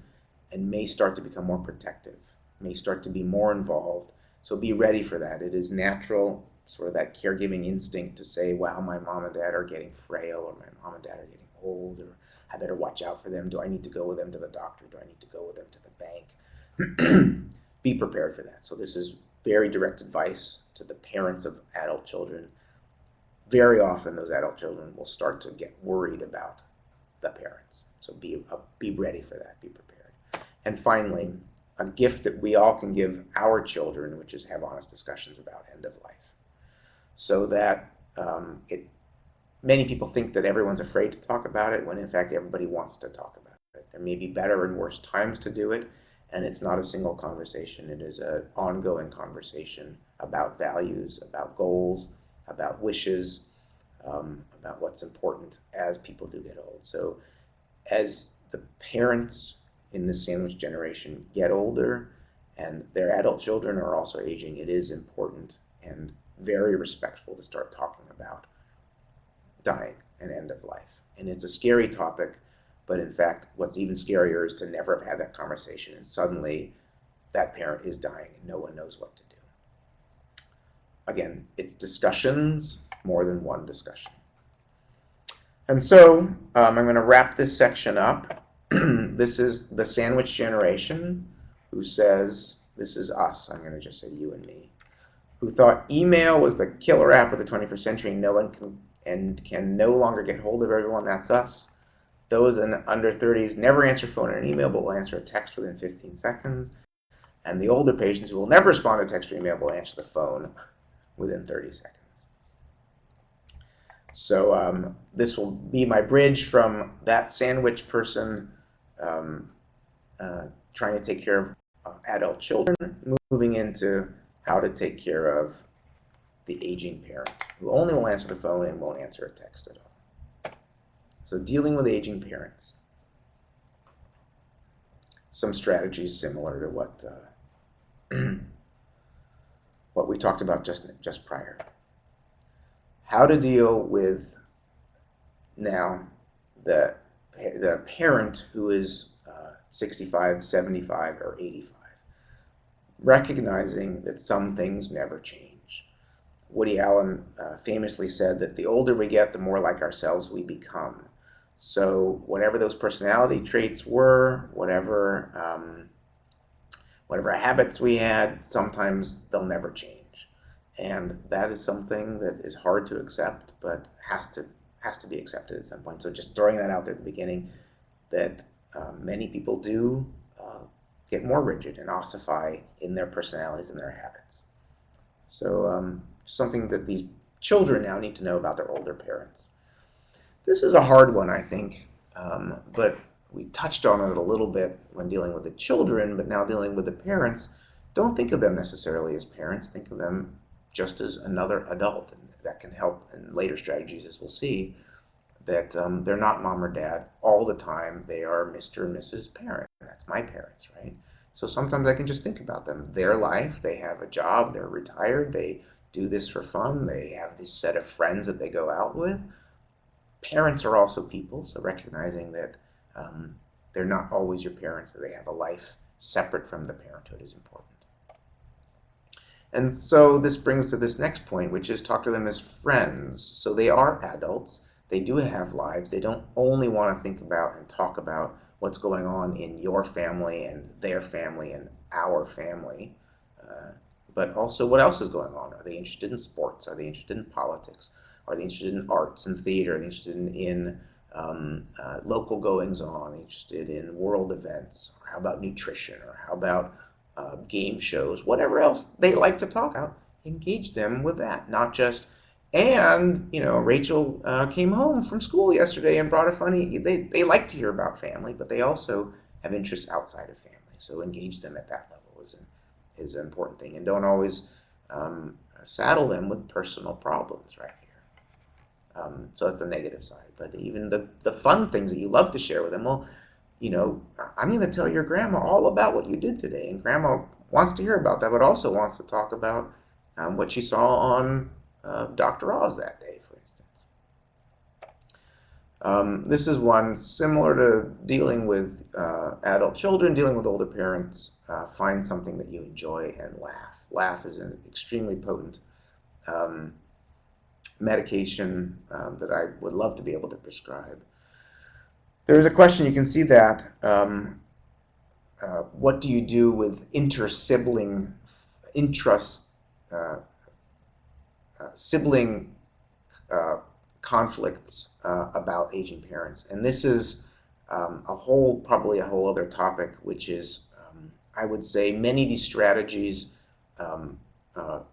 Speaker 1: and may start to become more protective, may start to be more involved. So be ready for that. It is natural, sort of that caregiving instinct to say, wow, my mom and dad are getting frail, or my mom and dad are getting old, or I better watch out for them. Do I need to go with them to the doctor? Do I need to go with them to the bank? Be prepared for that. So this is very direct advice to the parents of adult children. Very often those adult children will start to get worried about the parents. So be ready for that, be prepared. And finally, a gift that we all can give our children, which is have honest discussions about end of life. So that many people think that everyone's afraid to talk about it, when in fact everybody wants to talk about it. There may be better and worse times to do it, and it's not a single conversation. It is an ongoing conversation about values, about goals, about wishes, about what's important as people do get old. So as the parents in this sandwich generation get older and their adult children are also aging, it is important and very respectful to start talking about dying and end of life. And it's a scary topic, but in fact, what's even scarier is to never have had that conversation and suddenly that parent is dying and no one knows what to do. Again, it's discussions more than one discussion. And so I'm going to wrap this section up. This is the sandwich generation who says, this is us, I'm going to just say you and me, who thought email was the killer app of the 21st century and no one can no longer get hold of everyone. That's us. Those in under 30s never answer phone and email, but will answer a text within 15 seconds. And the older patients who will never respond to text or email will answer the phone within 30 seconds. So this will be my bridge from that sandwich person trying to take care of adult children, moving into how to take care of the aging parent who only will answer the phone and won't answer a text at all. So dealing with aging parents. Some strategies similar to what we talked about just prior. How to deal with now the parent who is 65, 75, or 85. Recognizing that some things never change. Woody Allen famously said that the older we get, the more like ourselves we become. So whatever those personality traits were, whatever habits we had, sometimes they'll never change. And that is something that is hard to accept, but has to be accepted at some point. So just throwing that out there at the beginning, that many people do get more rigid and ossify in their personalities and their habits. So something that these children now need to know about their older parents. This is a hard one, I think, but we touched on it a little bit when dealing with the children, but now dealing with the parents. Don't think of them necessarily as parents. Think of them just as another adult, and that can help in later strategies, as we'll see, that they're not mom or dad all the time. They are Mr. and Mrs. Parent. That's my parents, right? So sometimes I can just think about them, their life, they have a job, they're retired, they do this for fun, they have this set of friends that they go out with. Parents are also people, so recognizing that they're not always your parents, that they have a life separate from the parenthood is important. And so this brings to this next point, which is talk to them as friends. So they are adults, they do have lives, they don't only want to think about and talk about what's going on in your family and their family and our family, but also what else is going on. Are they interested in sports? Are they interested in politics? Are they interested in arts and theater? Are they interested in local goings-on? Are they interested in world events? Or how about nutrition? Or how about game shows? Whatever else they like to talk about, engage them with that. Not just, and Rachel came home from school yesterday and brought a funny. They like to hear about family, but they also have interests outside of family. So engage them at that level is an important thing, and don't always saddle them with personal problems right here. So that's the negative side. But even the fun things that you love to share with them, well, I'm going to tell your grandma all about what you did today, and grandma wants to hear about that, but also wants to talk about what she saw on Dr. Oz that day, for instance. This is one similar to dealing with adult children, dealing with older parents. Find something that you enjoy and laugh. Laugh is an extremely potent medication that I would love to be able to prescribe. There's a question, you can see that. What do you do with sibling conflicts about aging parents? And this is probably a whole other topic, which is, I would say, many of these strategies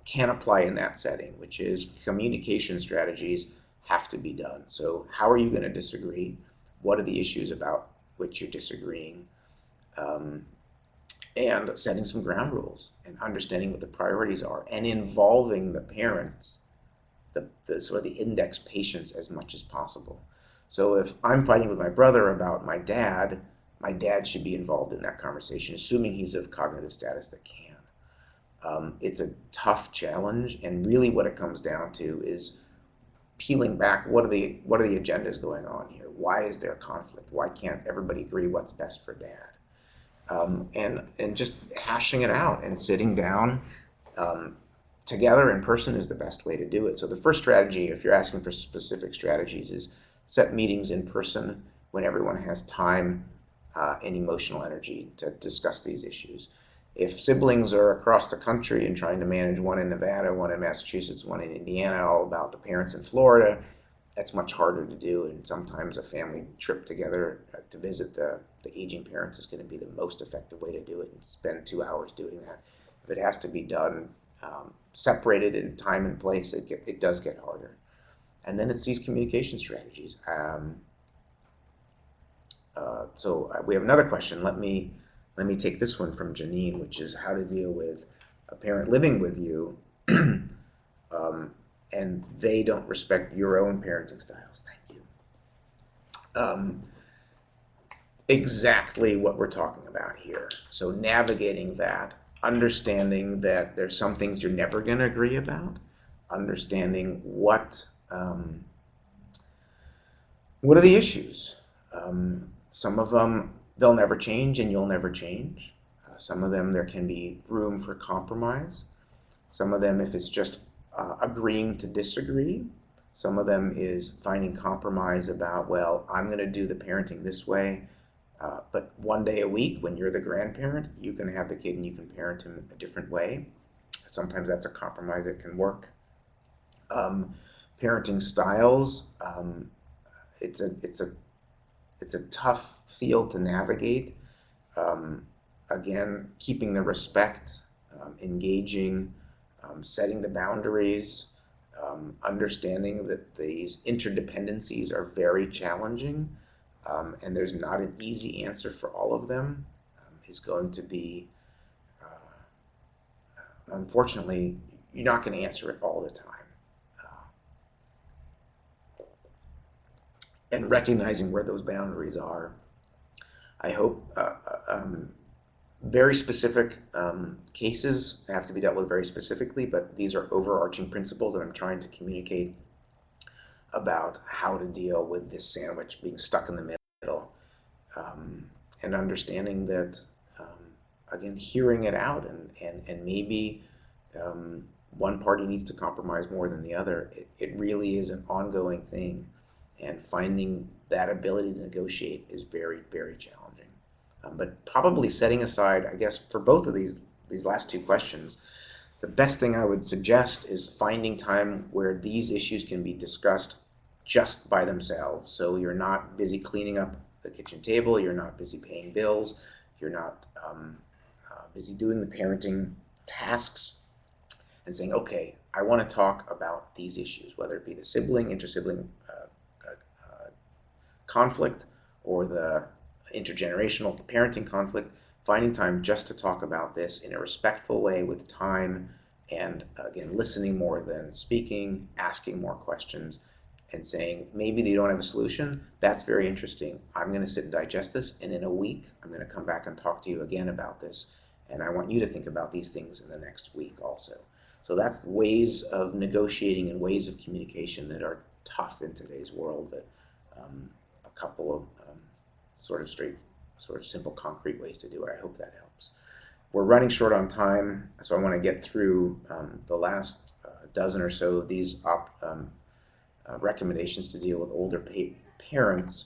Speaker 1: can apply in that setting, which is communication strategies have to be done. So how are you going to disagree? What are the issues about which you're disagreeing? And setting some ground rules and understanding what the priorities are and involving the parents, the sort of the index patients as much as possible. So if I'm fighting with my brother about my dad should be involved in that conversation, assuming he's of cognitive status that can. It's a tough challenge, and really what it comes down to is peeling back, what are the agendas going on here? Why is there conflict? Why can't everybody agree what's best for dad? And just hashing it out and sitting down together in person is the best way to do it. So the first strategy, if you're asking for specific strategies, is set meetings in person when everyone has time and emotional energy to discuss these issues. If siblings are across the country and trying to manage one in Nevada, one in Massachusetts, one in Indiana, all about the parents in Florida, That's much harder to do, and sometimes a family trip together to visit the aging parents is going to be the most effective way to do it, and spend 2 hours doing that. If it has to be done separated in time and place, it does get harder. And then it's these communication strategies. So we have another question. Let me take this one from Janine, which is how to deal with a parent living with you and they don't respect your own parenting styles. Thank you. Exactly what we're talking about here. So navigating that, understanding that there's some things you're never going to agree about, understanding what are the issues. Some of them they'll never change and you'll never change. Some of them there can be room for compromise. Some of them, if it's just agreeing to disagree. Some of them is finding compromise about, well, I'm going to do the parenting this way, but one day a week when you're the grandparent, you can have the kid and you can parent him a different way. Sometimes that's a compromise that can work. Parenting styles, it's a tough field to navigate. Again, keeping the respect, engaging, setting the boundaries, understanding that these interdependencies are very challenging, and there's not an easy answer for all of them, is going to be, unfortunately, you're not going to answer it all the time. And recognizing where those boundaries are. I hope very specific cases have to be dealt with very specifically, but these are overarching principles that I'm trying to communicate about how to deal with this sandwich being stuck in the middle, and understanding that, again, hearing it out, and maybe one party needs to compromise more than the other. It really is an ongoing thing, and finding that ability to negotiate is very, very challenging. But probably setting aside, I guess, for both of these last two questions, the best thing I would suggest is finding time where these issues can be discussed just by themselves. So you're not busy cleaning up the kitchen table, you're not busy paying bills, you're not busy doing the parenting tasks, and saying, okay, I want to talk about these issues, whether it be the sibling, intersibling conflict, or the intergenerational parenting conflict, finding time just to talk about this in a respectful way with time, and again, listening more than speaking, asking more questions, and saying, maybe they don't have a solution. That's very interesting. I'm going to sit and digest this, and in a week, I'm going to come back and talk to you again about this, and I want you to think about these things in the next week also. So that's ways of negotiating and ways of communication that are tough in today's world, but a couple of sort of simple, concrete ways to do it. I hope that helps. We're running short on time, so I want to get through the last dozen or so of these recommendations to deal with older parents.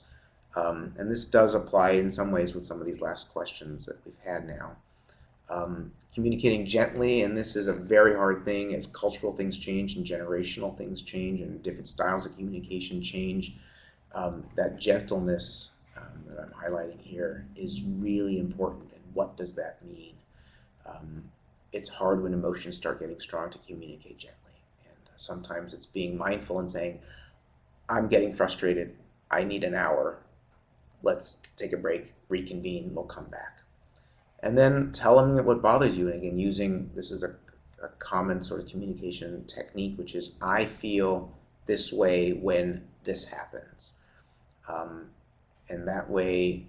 Speaker 1: And this does apply in some ways with some of these last questions that we've had now. Communicating gently, and this is a very hard thing as cultural things change and generational things change and different styles of communication change. That gentleness that I'm highlighting here is really important. And what does that mean? It's hard when emotions start getting strong to communicate gently. And sometimes it's being mindful and saying, I'm getting frustrated. I need an hour. Let's take a break, reconvene, we'll come back. And then tell them what bothers you. And again, using, this is a common sort of communication technique, which is, I feel this way when this happens. And that way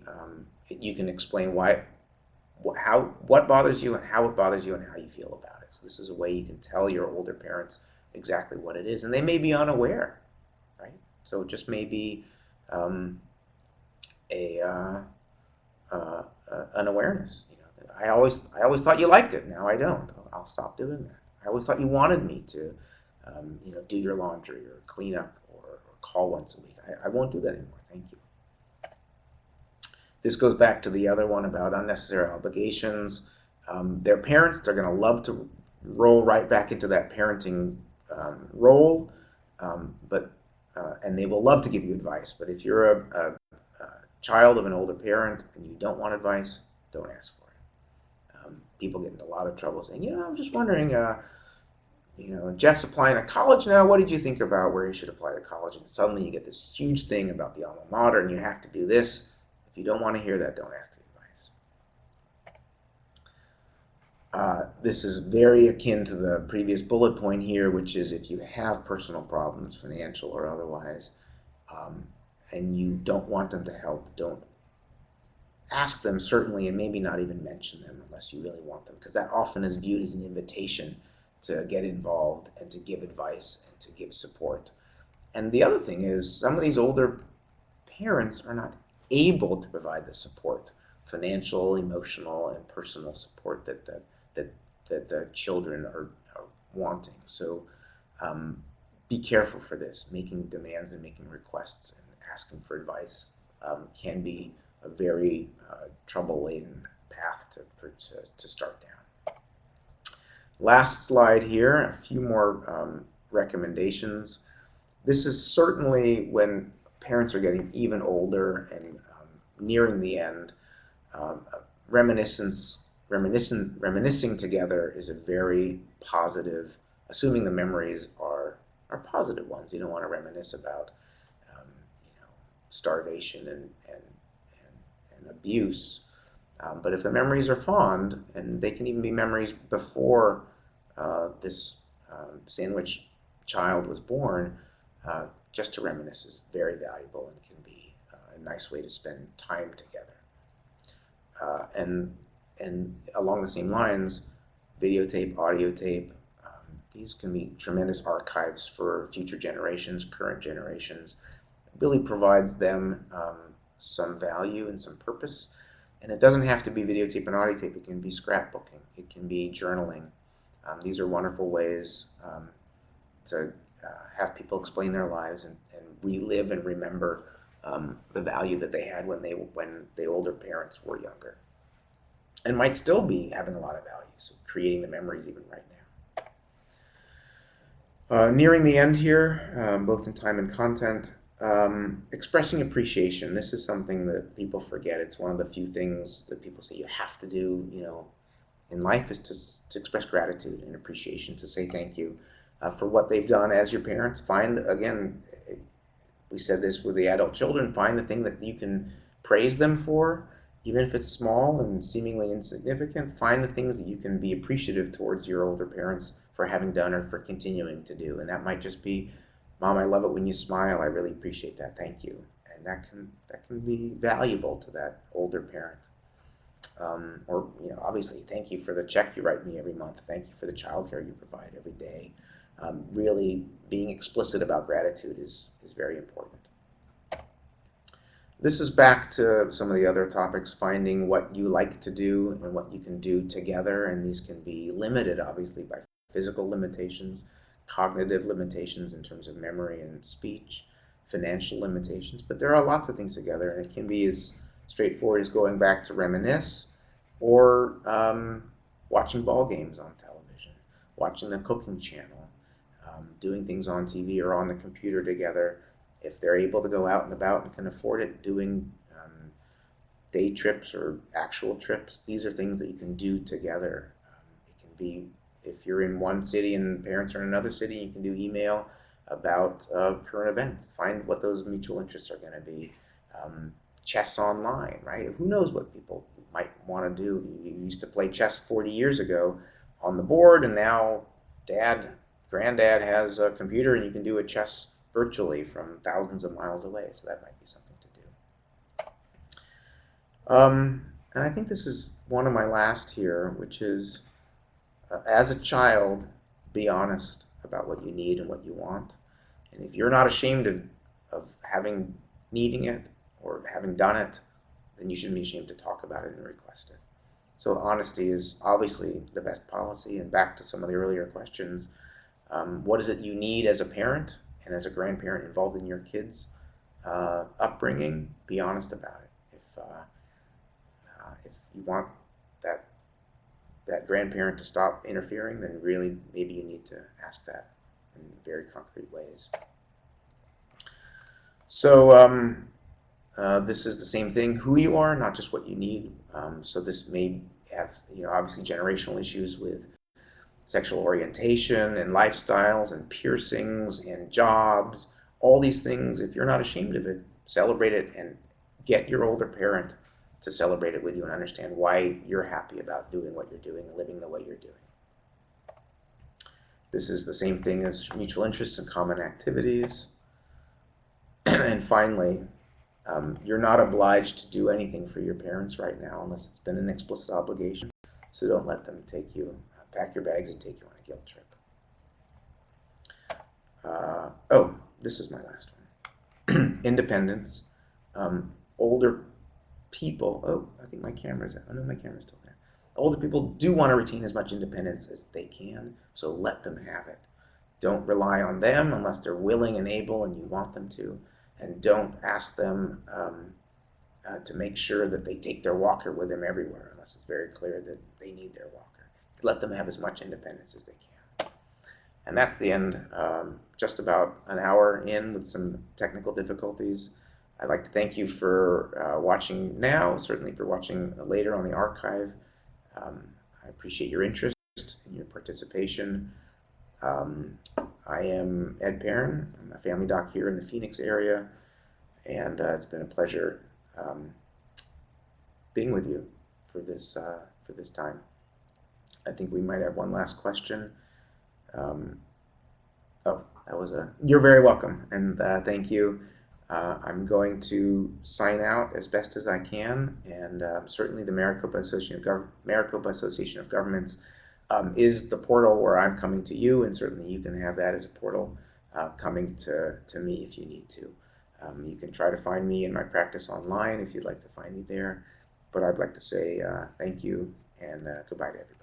Speaker 1: you can explain what bothers you and how it bothers you and how you feel about it. So this is a way you can tell your older parents exactly what it is. And they may be unaware, right? So it just may be an awareness. I always thought you liked it. Now I don't. I'll stop doing that. I always thought you wanted me to, do your laundry or clean up or call once a week. I won't do that anymore. Thank you. This goes back to the other one about unnecessary obligations. Their parents, they're going to love to roll right back into that parenting role, but and they will love to give you advice. But if you're a child of an older parent and you don't want advice, don't ask for it. People get into a lot of trouble saying, I'm just wondering, Jeff's applying to college now. What did you think about where he should apply to college? And suddenly you get this huge thing about the alma mater, and you have to do this. If you don't want to hear that, don't ask the advice. This is very akin to the previous bullet point here, which is if you have personal problems, financial or otherwise, and you don't want them to help, don't ask them, certainly, and maybe not even mention them unless you really want them, because that often is viewed as an invitation to get involved and to give advice and to give support. And the other thing is some of these older parents are not able to provide the support, financial, emotional, and personal support that the children are wanting. So be careful for this. Making demands and making requests and asking for advice can be a very trouble-laden path to start down. Last slide here, a few more recommendations. This is certainly when parents are getting even older and nearing the end. Reminiscing together is a very positive, assuming the memories are positive ones. You don't want to reminisce about starvation and abuse. But if the memories are fond, and they can even be memories before this sandwich child was born, just to reminisce is very valuable and can be a nice way to spend time together. And along the same lines, videotape, audio tape, these can be tremendous archives for future generations, current generations. It really provides them some value and some purpose. And it doesn't have to be videotape and audio tape. It can be scrapbooking. It can be journaling. These are wonderful ways to have people explain their lives and relive and remember the value that they had when the older parents were younger, and might still be having a lot of value. So creating the memories even right now. Nearing the end here, both in time and content. Expressing appreciation. This is something that people forget. It's one of the few things that people say you have to do, in life, is to express gratitude and appreciation, to say thank you for what they've done as your parents. Find, again, we said this with the adult children, find the thing that you can praise them for, even if it's small and seemingly insignificant. Find the things that you can be appreciative towards your older parents for having done or for continuing to do. And that might just be, Mom, I love it when you smile. I really appreciate that. Thank you. And that can be valuable to that older parent. Or obviously, thank you for the check you write me every month. Thank you for the childcare you provide every day. Really being explicit about gratitude is very important. This is back to some of the other topics, finding what you like to do and what you can do together. And these can be limited, obviously, by physical limitations, cognitive limitations in terms of memory and speech, financial limitations. But there are lots of things together, and it can be as straightforward as going back to reminisce, or watching ball games on television, watching the cooking channel, doing things on TV or on the computer together. If they're able to go out and about and can afford it, doing day trips or actual trips. These are things that you can do together. It can be, if you're in one city and parents are in another city, you can do email about current events. Find what those mutual interests are going to be. Chess online, right? Who knows what people might want to do. You used to play chess 40 years ago on the board, and now granddad has a computer and you can do a chess virtually from thousands of miles away. So that might be something to do. And I think this is one of my last here, which is, as a child, be honest about what you need and what you want. And if you're not ashamed of needing it or having done it, then you shouldn't be ashamed to talk about it and request it. So honesty is obviously the best policy. And back to some of the earlier questions, what is it you need as a parent and as a grandparent involved in your kids' upbringing? Be honest about it. If you want that grandparent to stop interfering, then really maybe you need to ask that in very concrete ways. So this is the same thing, who you are, not just what you need. So this may have, obviously generational issues with sexual orientation and lifestyles and piercings and jobs, all these things. If you're not ashamed of it, celebrate it and get your older parent to celebrate it with you and understand why you're happy about doing what you're doing and living the way you're doing. This is the same thing as mutual interests and common activities. And finally, you're not obliged to do anything for your parents right now unless it's been an explicit obligation. So don't let them pack your bags and take you on a guilt trip. Oh, this is my last one. Independence. Older people, I think my camera's, oh no, my camera's still there. Older people do want to retain as much independence as they can, so let them have it. Don't rely on them unless they're willing and able and you want them to. And don't ask them to make sure that they take their walker with them everywhere unless it's very clear that they need their walker. Let them have as much independence as they can. And that's the end. Just about an hour in with some technical difficulties. I'd like to thank you for watching now, certainly for watching later on the archive. I appreciate your interest and your participation. I am Ed Perrin. I'm a family doc here in the Phoenix area, and it's been a pleasure being with you for this time. I think we might have one last question. You're very welcome, and thank you. I'm going to sign out as best as I can, and certainly the Maricopa Association of Governments is the portal where I'm coming to you, and certainly you can have that as a portal coming to me if you need to. You can try to find me in my practice online if you'd like to find me there, but I'd like to say thank you and goodbye to everybody.